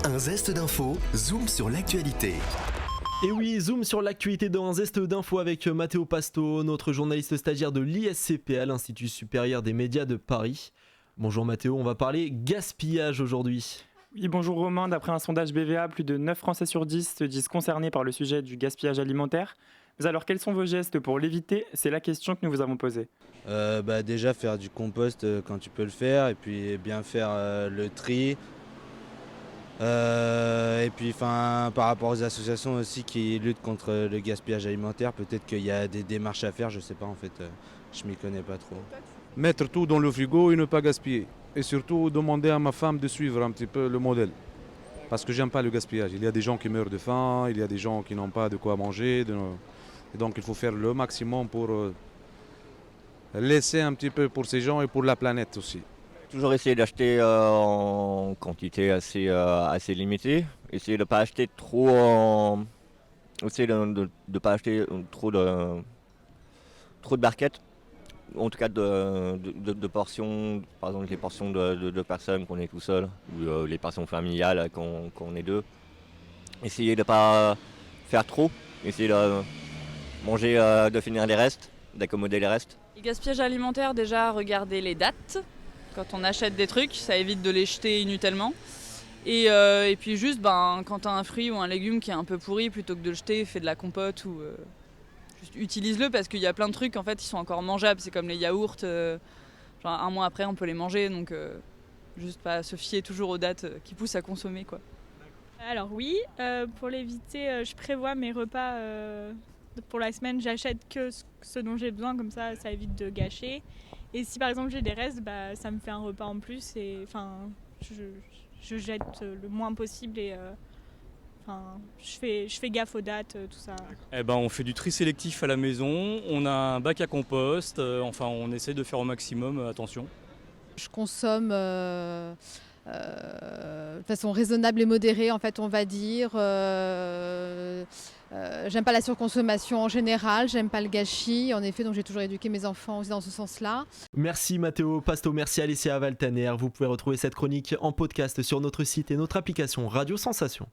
Un zeste d'info, zoom sur l'actualité. Et oui, zoom sur l'actualité dans un zeste d'info avec Matteo Pasto, notre journaliste stagiaire de l'ISCP à l'Institut supérieur des médias de Paris. Bonjour Matteo, on va parler gaspillage aujourd'hui. Oui, bonjour Romain. D'après un sondage BVA, plus de 9 Français sur 10 se disent concernés par le sujet du gaspillage alimentaire. Mais alors, quels sont vos gestes pour l'éviter ? C'est la question que nous vous avons posée. Déjà faire du compost quand tu peux le faire, et puis bien faire le tri. Et puis par rapport aux associations aussi qui luttent contre le gaspillage alimentaire, peut-être qu'il y a des démarches à faire, je sais pas en fait, je m'y connais pas trop. Mettre tout dans le frigo et ne pas gaspiller. Et surtout demander à ma femme de suivre un petit peu le modèle. Parce que j'aime pas le gaspillage. Il y a des gens qui meurent de faim, il y a des gens qui n'ont pas de quoi manger. Et donc il faut faire le maximum pour laisser un petit peu pour ces gens et pour la planète aussi. Toujours essayer d'acheter en quantité assez limitée. Essayer de ne pas acheter trop essayer de pas acheter trop de barquettes. En tout cas de portions, par exemple les portions de personnes qu'on est tout seul, ou les portions familiales qu'on est deux. Essayer de ne pas faire trop. Essayer de manger, de finir les restes, d'accommoder les restes. Le gaspillage alimentaire, déjà regarder les dates. Quand on achète des trucs, ça évite de les jeter inutilement. Et puis juste, quand tu as un fruit ou un légume qui est un peu pourri, plutôt que de le jeter, fais de la compote ou juste utilise-le parce qu'il y a plein de trucs en fait qui sont encore mangeables. C'est comme les yaourts, genre un mois après on peut les manger, donc juste pas se fier toujours aux dates qui poussent à consommer, quoi. Alors oui, pour l'éviter, je prévois mes repas pour la semaine, j'achète que ce dont j'ai besoin, comme ça évite de gâcher. Et si par exemple j'ai des restes, ça me fait un repas en plus et je jette le moins possible et je fais gaffe aux dates, tout ça. On fait du tri sélectif à la maison, on a un bac à compost, on essaie de faire au maximum attention. Je consomme de façon raisonnable et modérée, en fait, on va dire. J'aime pas la surconsommation en général, j'aime pas le gâchis. En effet, donc j'ai toujours éduqué mes enfants aussi dans ce sens-là. Merci Matteo Pasto, merci Alicia Valtaner. Vous pouvez retrouver cette chronique en podcast sur notre site et notre application Radio Sensation.